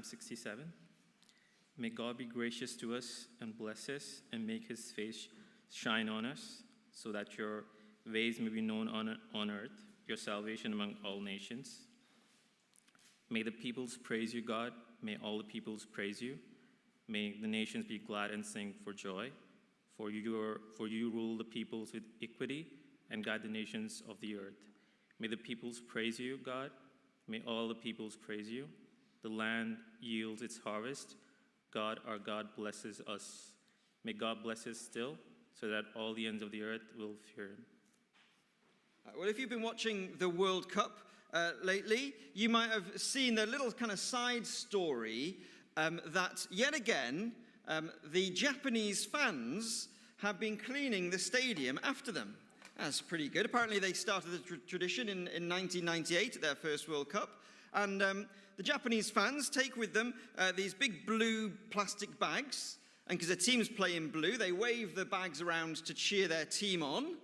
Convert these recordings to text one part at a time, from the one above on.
Psalm 67. May God be gracious to us and bless us and make his face shine on us, so that your ways may be known on earth, your salvation among all nations. May the peoples praise you, God. May all the peoples praise you. May the nations be glad and sing for joy. For you rule the peoples with equity and guide the nations of the earth. May the peoples praise you, God. May all the peoples praise you. The land yields its harvest. God, our God, blesses us. May God bless us still, so that all the ends of the earth will fear him. Well, if you've been watching the World Cup lately, you might have seen the little kind of side story that yet again the Japanese fans have been cleaning the stadium after them. That's pretty good. Apparently they started the tradition in 1998 at their first World Cup. And the Japanese fans take with them these big blue plastic bags. And because the teams play in blue, they wave the bags around to cheer their team on.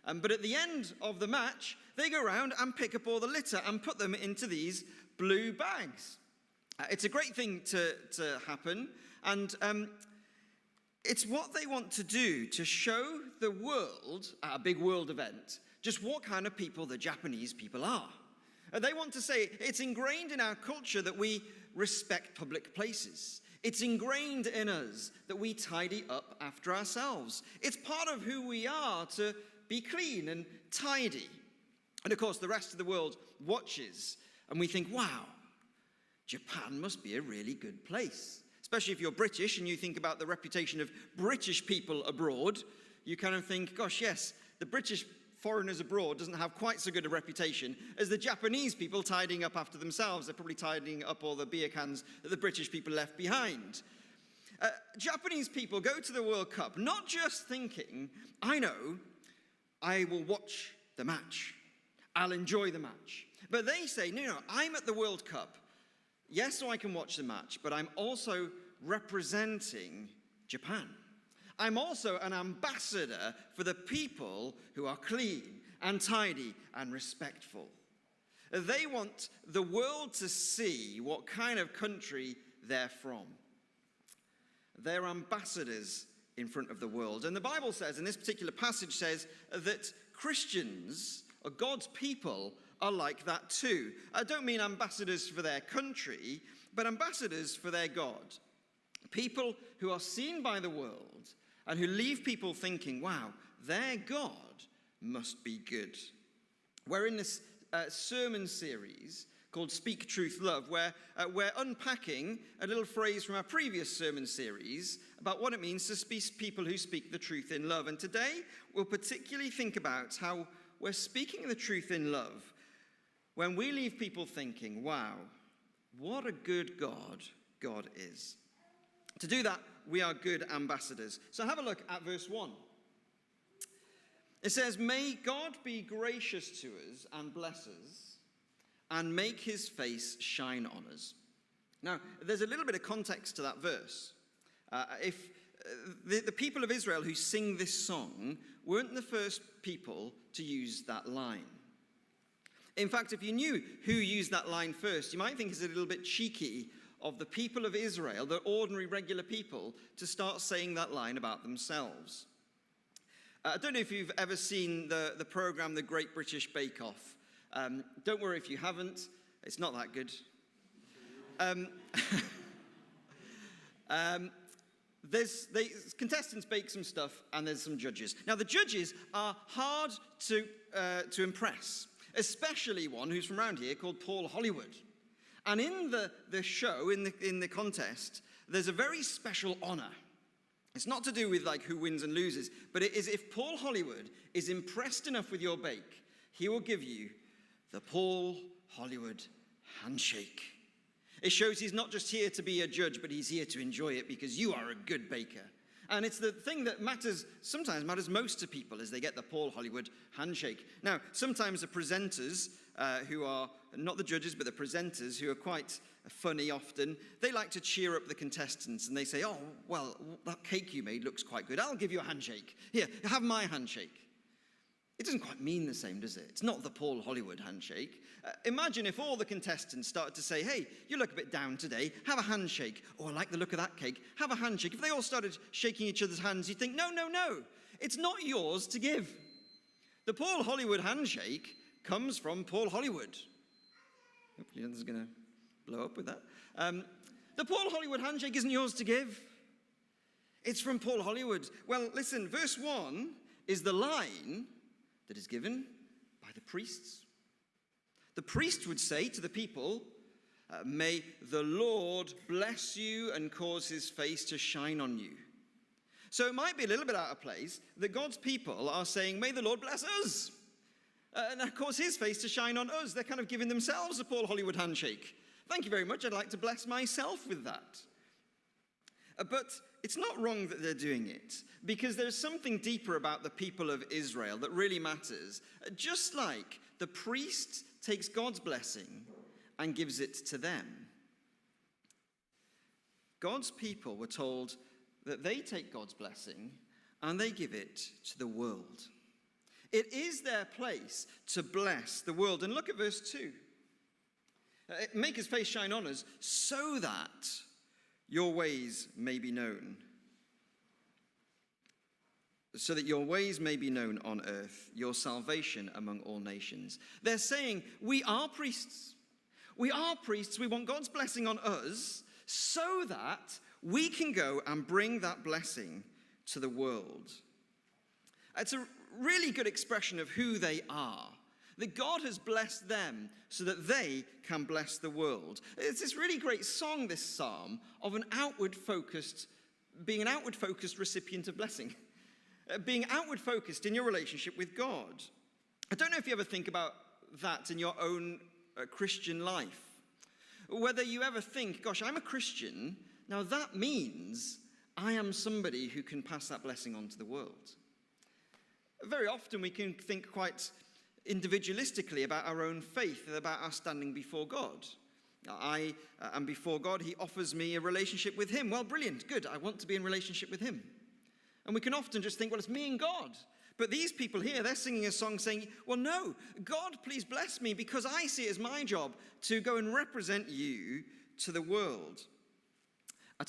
But at the end of the match, they go around and pick up all the litter and put them into these blue bags. It's a great thing to happen. And it's what they want to do to show the world, at a big world event, just what kind of people the Japanese people are. They want to say it's ingrained in our culture that we respect public places. It's ingrained in us that we tidy up after ourselves. It's part of who we are to be clean and tidy. And of course, the rest of the world watches and we think, wow, Japan must be a really good place. Especially if you're British and you think about the reputation of British people abroad, you kind of think, gosh, yes, the British foreigners abroad doesn't have quite so good a reputation as the Japanese people tidying up after themselves. They're probably tidying up all the beer cans that the British people left behind. Japanese people go to the World Cup not just thinking, I know, I will watch the match. I'll enjoy the match. But they say, no, I'm at the World Cup. Yes, so I can watch the match, but I'm also representing Japan. I'm also an ambassador for the people who are clean and tidy and respectful. They want the world to see what kind of country they're from. They're ambassadors in front of the world. And the Bible says, and this particular passage says, that Christians, or God's people, are like that too. I don't mean ambassadors for their country, but ambassadors for their God. People who are seen by the world and who leave people thinking, wow, their God must be good. We're in this sermon series called Speak Truth Love, where we're unpacking a little phrase from our previous sermon series about what it means to be people who speak the truth in love. And today, we'll particularly think about how we're speaking the truth in love when we leave people thinking, wow, what a good God God is. To do that, we are good ambassadors. So have a look at verse 1. It says, may God be gracious to us and bless us and make his face shine on us. Now, there's a little bit of context to that verse. If the people of Israel who sing this song weren't the first people to use that line. In fact, if you knew who used that line first, you might think it's a little bit cheeky of the people of Israel, the ordinary, regular people, to start saying that line about themselves. I don't know if you've ever seen the program, The Great British Bake Off. Don't worry if you haven't. It's not that good. Contestants bake some stuff, and there's some judges. Now, the judges are hard to impress, especially one who's from around here called Paul Hollywood. And in the show, in the contest, there's a very special honor. It's not to do with like who wins and loses, but it is if Paul Hollywood is impressed enough with your bake, he will give you the Paul Hollywood handshake. It shows he's not just here to be a judge, but he's here to enjoy it because you are a good baker. And it's the thing that sometimes matters most to people, is they get the Paul Hollywood handshake. Now, sometimes the presenters, who are not the judges, but the presenters, who are quite funny often, they like to cheer up the contestants, and they say, oh, well, that cake you made looks quite good. I'll give you a handshake. Here, have my handshake. It doesn't quite mean the same, does it? It's not the Paul Hollywood handshake. Imagine if all the contestants started to say, hey, you look a bit down today, have a handshake. Oh, I like the look of that cake, have a handshake. If they all started shaking each other's hands, you'd think, no, no, no. It's not yours to give. The Paul Hollywood handshake comes from Paul Hollywood. Hopefully nothing's going to blow up with that. The Paul Hollywood handshake isn't yours to give. It's from Paul Hollywood. Well, listen, verse 1 is the line that is given by the priests. The priest would say to the people, may the Lord bless you and cause his face to shine on you. So it might be a little bit out of place that God's people are saying, may the Lord bless us and cause his face to shine on us. They're kind of giving themselves a Paul Hollywood handshake. Thank you very much. I'd like to bless myself with that. But it's not wrong that they're doing it, because there's something deeper about the people of Israel that really matters. Just like the priest takes God's blessing and gives it to them, God's people were told that they take God's blessing and they give it to the world. It is their place to bless the world. And look at verse 2. Make his face shine on us so that your ways may be known. So that your ways may be known on earth, your salvation among all nations. They're saying, we are priests. We are priests. We want God's blessing on us so that we can go and bring that blessing to the world. It's a really good expression of who they are. That God has blessed them so that they can bless the world. It's this really great song, this psalm, of being an outward-focused recipient of blessing. Being outward-focused in your relationship with God. I don't know if you ever think about that in your own Christian life. Whether you ever think, gosh, I'm a Christian, now that means I am somebody who can pass that blessing on to the world. Very often we can think quite individualistically about our own faith, about our standing before God. I am before God, he offers me a relationship with him. Well, brilliant, good, I want to be in relationship with him. And we can often just think, well, it's me and God. But these people here, they're singing a song saying, well, no, God, please bless me because I see it as my job to go and represent you to the world. I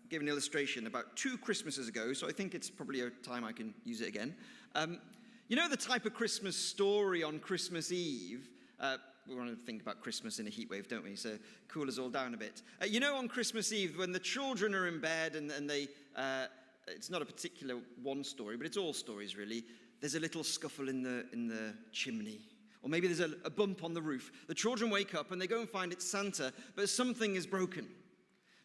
gave an illustration about 2 Christmases ago, so I think it's probably a time I can use it again. You know the type of Christmas story on Christmas Eve? We want to think about Christmas in a heat wave, don't we? So cool us all down a bit. You know on Christmas Eve when the children are in bed and they... it's not a particular one story, but it's all stories really. There's a little scuffle in the chimney. Or maybe there's a bump on the roof. The children wake up and they go and find it's Santa, but something is broken.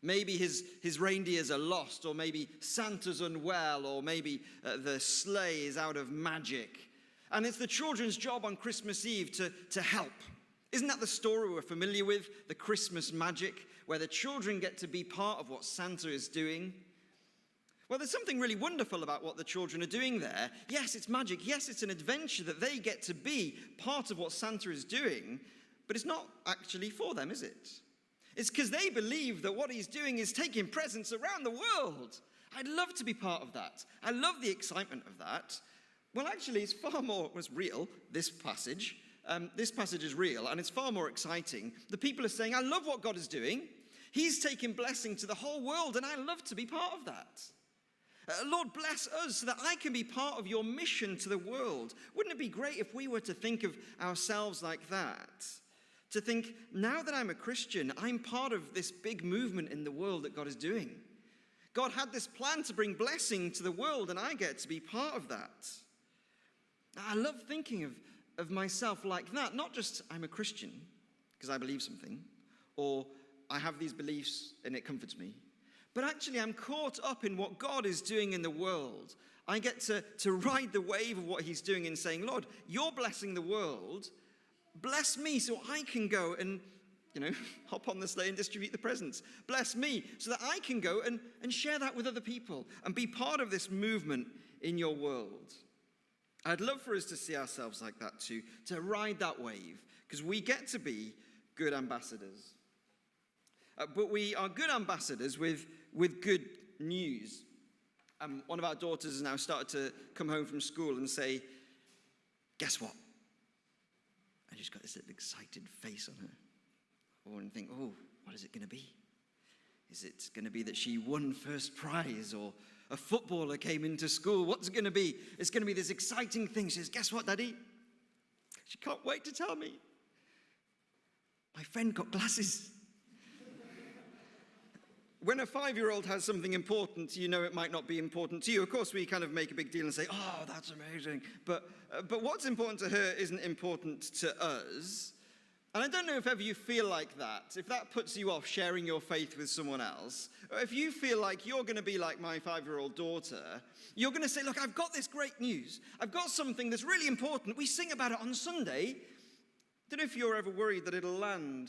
Maybe his reindeers are lost, or maybe Santa's unwell, or maybe the sleigh is out of magic. And it's the children's job on Christmas Eve to help. Isn't that the story we're familiar with, the Christmas magic, where the children get to be part of what Santa is doing? Well, there's something really wonderful about what the children are doing there. Yes, it's magic. Yes, it's an adventure that they get to be part of what Santa is doing, but it's not actually for them, is it? It's because they believe that what he's doing is taking presents around the world. I'd love to be part of that. I love the excitement of that. Well, actually, it's far more real, this passage. This passage is real, and it's far more exciting. The people are saying, I love what God is doing. He's taking blessing to the whole world, and I love to be part of that. Lord, bless us so that I can be part of your mission to the world. Wouldn't it be great if we were to think of ourselves like that? To think, now that I'm a Christian, I'm part of this big movement in the world that God is doing. God had this plan to bring blessing to the world, and I get to be part of that. I love thinking of myself like that. Not just I'm a Christian because I believe something, or I have these beliefs and it comforts me. But actually, I'm caught up in what God is doing in the world. I get to ride the wave of what he's doing and saying, Lord, you're blessing the world. Bless me so I can go and, hop on the sleigh and distribute the presents. Bless me so that I can go and share that with other people and be part of this movement in your world. I'd love for us to see ourselves like that too, to ride that wave, because we get to be good ambassadors. But we are good ambassadors with good news. One of our daughters has now started to come home from school and say, guess what? And she's got this little excited face on her. Or and think, oh, what is it going to be? Is it going to be that she won first prize, or a footballer came into school? What's it going to be? It's going to be this exciting thing. She says, guess what, Daddy? She can't wait to tell me. My friend got glasses. When a 5-year-old has something important, you know it might not be important to you. Of course, we kind of make a big deal and say, oh, that's amazing. But what's important to her isn't important to us. And I don't know if ever you feel like that, if that puts you off sharing your faith with someone else, or if you feel like you're going to be like my 5-year-old daughter, you're going to say, look, I've got this great news. I've got something that's really important. We sing about it on Sunday. I don't know if you're ever worried that it'll land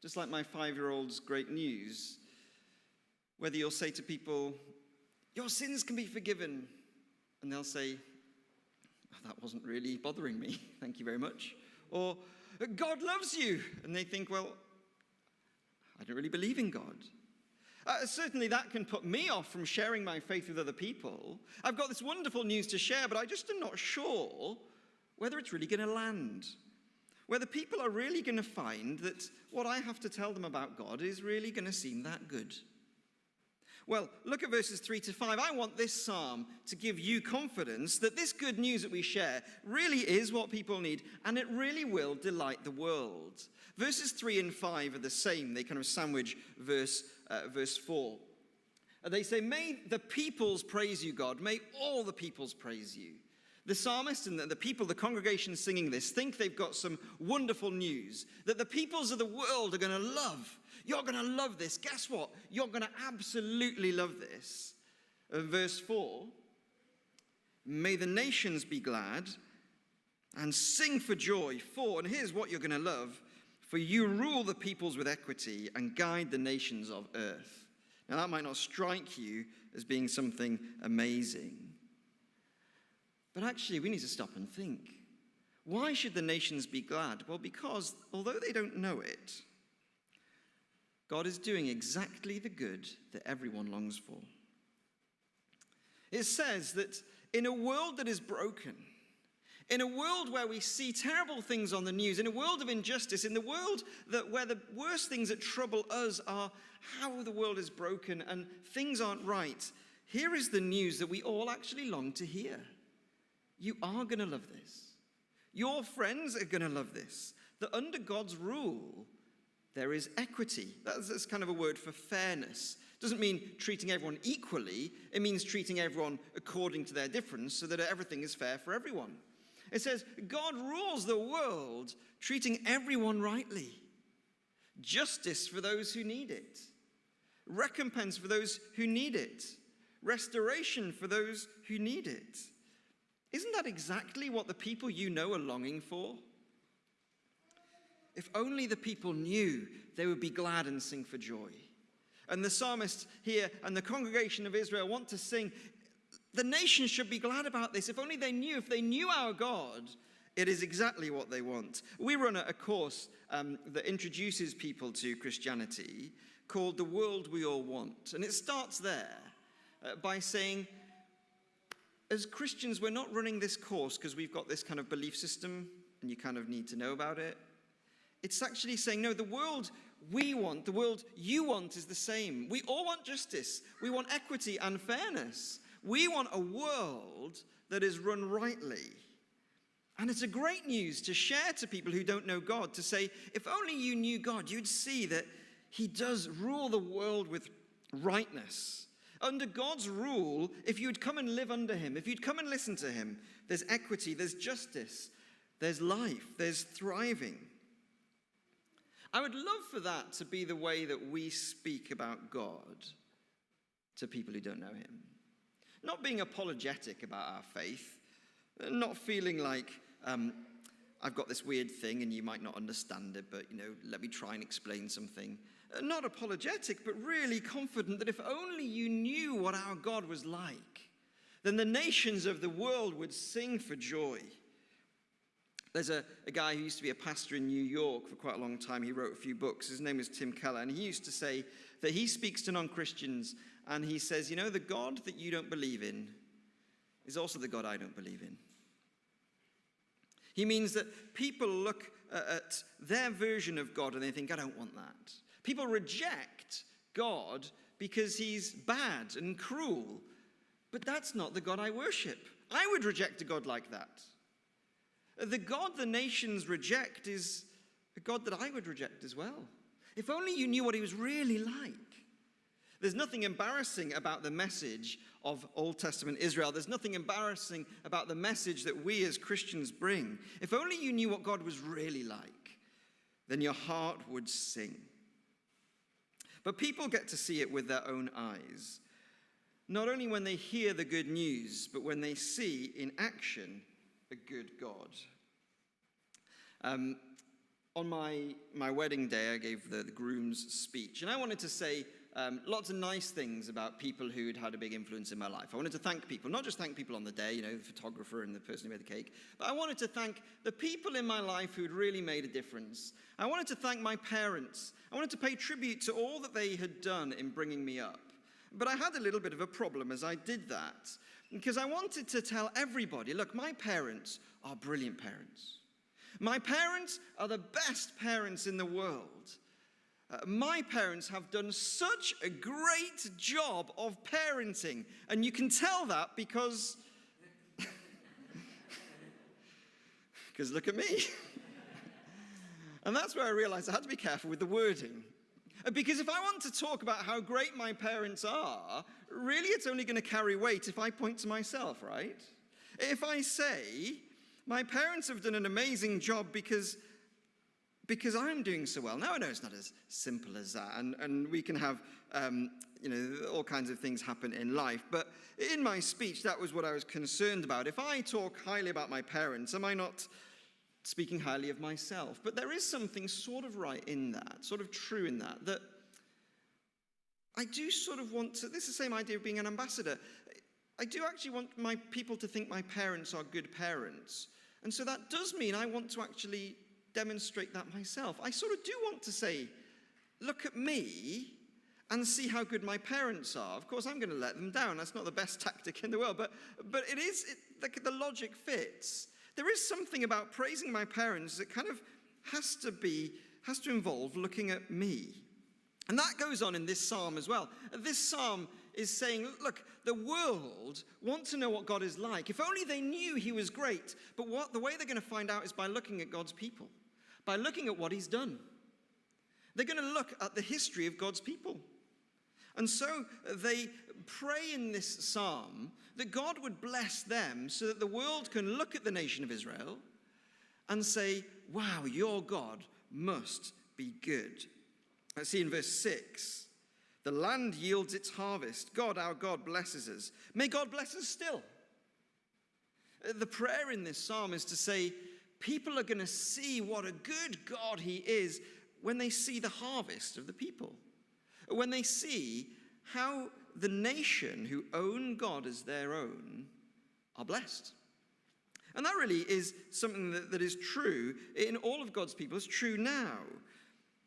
just like my 5-year-old's great news. Whether you'll say to people, your sins can be forgiven. And they'll say, oh, that wasn't really bothering me. Thank you very much. Or, God loves you. And they think, well, I don't really believe in God. Certainly that can put me off from sharing my faith with other people. I've got this wonderful news to share, but I just am not sure whether it's really going to land. Whether people are really going to find that what I have to tell them about God is really going to seem that good. Well, look at verses 3 to 5. I want this psalm to give you confidence that this good news that we share really is what people need, and it really will delight the world. Verses 3 and 5 are the same. They kind of sandwich verse 4. They say, may the peoples praise you, God. May all the peoples praise you. The psalmist and the people, the congregation singing this, think they've got some wonderful news that the peoples of the world are going to love. You're going to love this. Guess what? You're going to absolutely love this. Verse 4, may the nations be glad and sing for joy. And here's what you're going to love. For you rule the peoples with equity and guide the nations of earth. Now that might not strike you as being something amazing. But actually, we need to stop and think. Why should the nations be glad? Well, because although they don't know it, God is doing exactly the good that everyone longs for. It says that in a world that is broken, in a world where we see terrible things on the news, in a world of injustice, in the world where the worst things that trouble us are how the world is broken and things aren't right, here is the news that we all actually long to hear. You are going to love this. Your friends are going to love this. That under God's rule, there is equity. That's kind of a word for fairness. It doesn't mean treating everyone equally. It means treating everyone according to their difference so that everything is fair for everyone. It says, God rules the world, treating everyone rightly. Justice for those who need it. Recompense for those who need it. Restoration for those who need it. Isn't that exactly what the people you know are longing for? If only the people knew, they would be glad and sing for joy. And the psalmist here and the congregation of Israel want to sing, the nation should be glad about this. If only they knew, if they knew our God, it is exactly what they want. We run a course that introduces people to Christianity called The World We All Want. And it starts there by saying, as Christians, we're not running this course because we've got this kind of belief system and you kind of need to know about it. It's actually saying, no, the world we want, the world you want is the same. We all want justice. We want equity and fairness. We want a world that is run rightly. And it's a great news to share to people who don't know God, to say, if only you knew God, you'd see that he does rule the world with rightness. Under God's rule, if you'd come and live under him, if you'd come and listen to him, there's equity, there's justice, there's life, there's thriving. I would love for that to be the way that we speak about God to people who don't know him. Not being apologetic about our faith, not feeling like I've got this weird thing and you might not understand it, but let me try and explain something. Not apologetic, but really confident that if only you knew what our God was like, then the nations of the world would sing for joy. There's a guy who used to be a pastor in New York for quite a long time. He wrote a few books. His name is Tim Keller, and he used to say that he speaks to non-Christians, and he says, the God that you don't believe in is also the God I don't believe in. He means that people look at their version of God and they think, I don't want that. People reject God because he's bad and cruel. But that's not the God I worship. I would reject a God like that. The God the nations reject is a God that I would reject as well. If only you knew what he was really like. There's nothing embarrassing about the message of Old Testament Israel. There's nothing embarrassing about the message that we as Christians bring. If only you knew what God was really like, then your heart would sing. But people get to see it with their own eyes. Not only when they hear the good news, but when they see in action a good God. On my wedding day, I gave the groom's speech, and I wanted to say lots of nice things about people who'd had a big influence in my life. I wanted to thank people, not just thank people on the day, the photographer and the person who made the cake, but I wanted to thank the people in my life who'd really made a difference. I wanted to thank my parents. I wanted to pay tribute to all that they had done in bringing me up. But I had a little bit of a problem as I did that, because I wanted to tell everybody, look, my parents are brilliant parents. My parents are the best parents in the world. My parents have done such a great job of parenting, and you can tell that because look at me. And that's where I realized I had to be careful with the wording. Because if I want to talk about how great my parents are, really it's only going to carry weight if I point to myself, right? If I say, my parents have done an amazing job because I'm doing so well. Now I know it's not as simple as that, and we can have, all kinds of things happen in life. But in my speech, that was what I was concerned about. If I talk highly about my parents, am I not speaking highly of myself? But there is something sort of right in that, sort of true in that I do sort of want to, this is the same idea of being an ambassador. I do actually want my people to think my parents are good parents. And so that does mean I want to actually demonstrate that myself. I sort of do want to say, look at me and see how good my parents are. Of course, I'm going to let them down. That's not the best tactic in the world, but the logic fits. There is something about praising my parents that kind of has to involve looking at me. And that goes on in this psalm as well. This psalm is saying, look, the world want to know what God is like. If only they knew he was great. But the way they're going to find out is by looking at God's people, by looking at what he's done. They're going to look at the history of God's people. And so they pray in this psalm that God would bless them so that the world can look at the nation of Israel and say, wow, your God must be good. Let's see in verse 6. The land yields its harvest. God, our God, blesses us. May God bless us still. The prayer in this psalm is to say, people are going to see what a good God he is when they see the harvest of the people. When they see how the nation who own God as their own are blessed. And that really is something that is true in all of God's people. It's true now.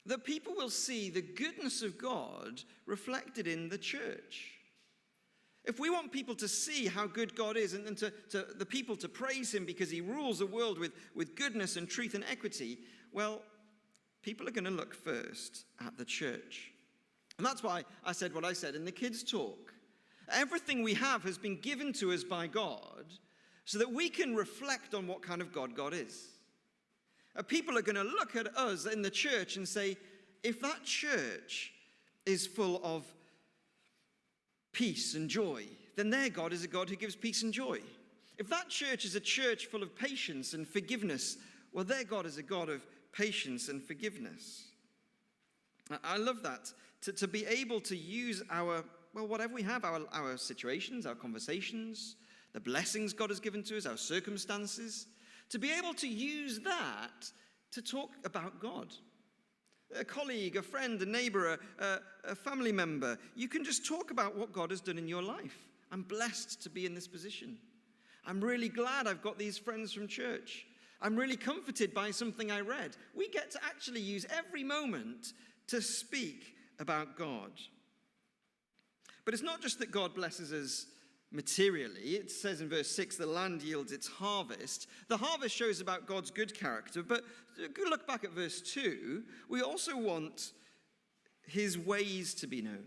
That people will see the goodness of God reflected in the church. If we want people to see how good God is and to the people to praise him because he rules the world with goodness and truth and equity, well, people are going to look first at the church. And that's why I said what I said in the kids' talk. Everything we have has been given to us by God so that we can reflect on what kind of God God is. People are going to look at us in the church and say, if that church is full of peace and joy, then their God is a God who gives peace and joy. If that church is a church full of patience and forgiveness, well, their God is a God of patience and forgiveness. I love that, to be able to use whatever we have, our situations, our conversations, the blessings God has given to us, our circumstances, to be able to use that to talk about God. A colleague, a friend, a neighbor, a family member, you can just talk about what God has done in your life. I'm blessed to be in this position. I'm really glad I've got these friends from church. I'm really comforted by something I read. We get to actually use every moment to speak about God. But it's not just that God blesses us materially. It says in verse 6, the land yields its harvest. The harvest shows about God's good character, but look back at verse 2. We also want his ways to be known.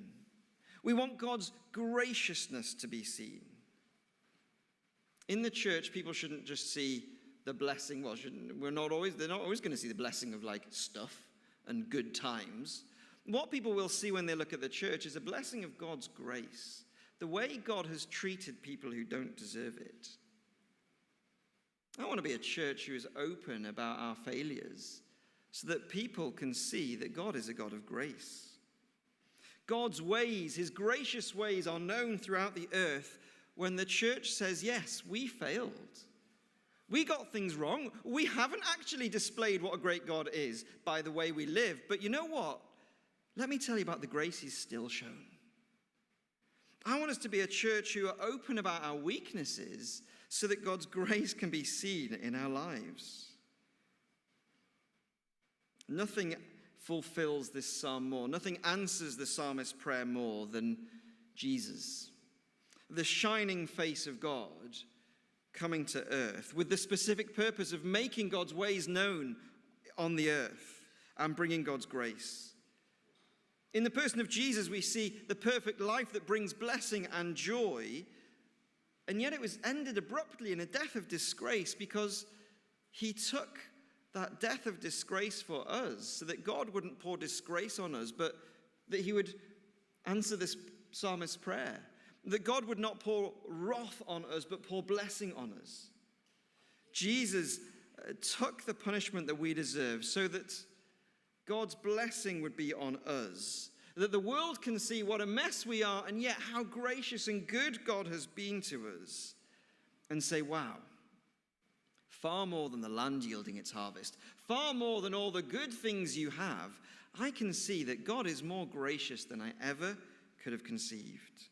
We want God's graciousness to be seen. In the church, people shouldn't just see the blessing. Well, they're not always going to see the blessing of like stuff and good times. What people will see when they look at the church is a blessing of God's grace, the way God has treated people who don't deserve it. I want to be a church who is open about our failures so that people can see that God is a God of grace. God's ways, his gracious ways, are known throughout the earth when the church says, yes, we failed. We got things wrong. We haven't actually displayed what a great God is by the way we live. But you know what? Let me tell you about the grace he's still shown. I want us to be a church who are open about our weaknesses so that God's grace can be seen in our lives. Nothing fulfills this psalm more. Nothing answers the psalmist's prayer more than Jesus. The shining face of God coming to earth with the specific purpose of making God's ways known on the earth and bringing God's grace. In the person of Jesus, we see the perfect life that brings blessing and joy, and yet it was ended abruptly in a death of disgrace because he took that death of disgrace for us so that God wouldn't pour disgrace on us, but that he would answer this psalmist's prayer. That God would not pour wrath on us, but pour blessing on us. Jesus took the punishment that we deserve so that God's blessing would be on us. That the world can see what a mess we are, and yet how gracious and good God has been to us. And say, wow, far more than the land yielding its harvest, far more than all the good things you have, I can see that God is more gracious than I ever could have conceived.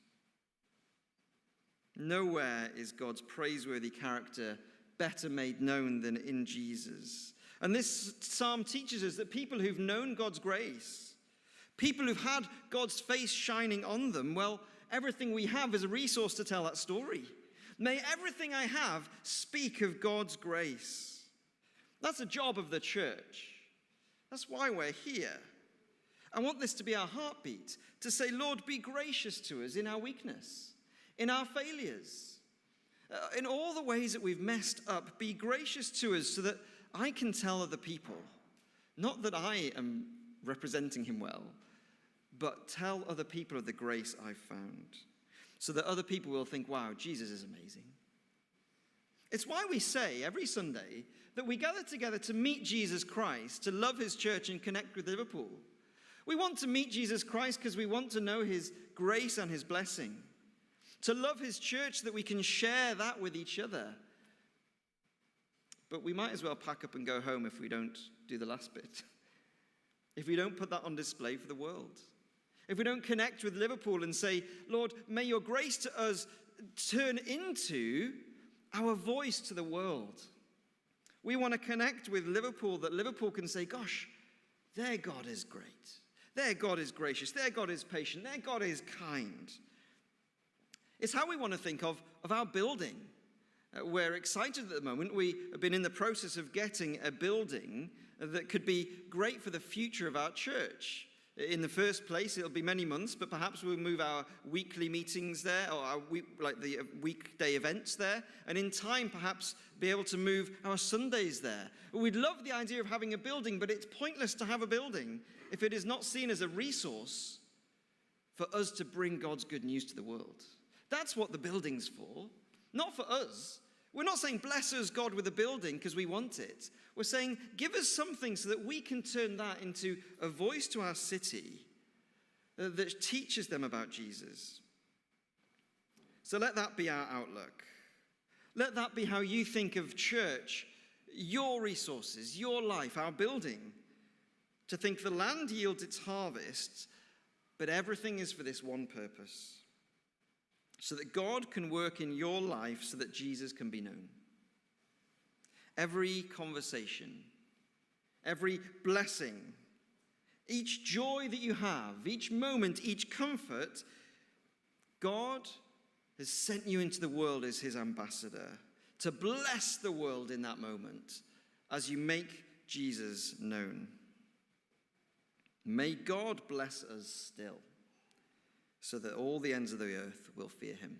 Nowhere is God's praiseworthy character better made known than in Jesus. And this psalm teaches us that people who've known God's grace, people who've had God's face shining on them, well, everything we have is a resource to tell that story. May everything I have speak of God's grace. That's the job of the church. That's why we're here. I want this to be our heartbeat, to say, Lord, be gracious to us in our weakness, in our failures, in all the ways that we've messed up. Be gracious to us so that I can tell other people, not that I am representing him well, but tell other people of the grace I've found, so that other people will think, wow, Jesus is amazing. It's why we say every Sunday that we gather together to meet Jesus Christ, to love his church and connect with Liverpool. We want to meet Jesus Christ because we want to know his grace and his blessing. To love his church so that we can share that with each other. But we might as well pack up and go home if we don't do the last bit. If we don't put that on display for the world. If we don't connect with Liverpool and say, Lord, may your grace to us turn into our voice to the world. We want to connect with Liverpool, that Liverpool can say, gosh, their God is great. Their God is gracious. Their God is patient. Their God is kind. It's how we want to think of our building. We're excited at the moment. We have been in the process of getting a building that could be great for the future of our church. In the first place, it'll be many months, but perhaps we'll move our weekly meetings there, or the weekday events there, and in time, perhaps be able to move our Sundays there. We'd love the idea of having a building, but it's pointless to have a building if it is not seen as a resource for us to bring God's good news to the world. That's what the building's for, not for us. We're not saying, bless us, God, with a building because we want it. We're saying, give us something so that we can turn that into a voice to our city that teaches them about Jesus. So let that be our outlook. Let that be how you think of church, your resources, your life, our building. To think the land yields its harvest, but everything is for this one purpose. So that God can work in your life so that Jesus can be known. Every conversation, every blessing, each joy that you have, each moment, each comfort, God has sent you into the world as his ambassador to bless the world in that moment as you make Jesus known. May God bless us still, so that all the ends of the earth will fear him.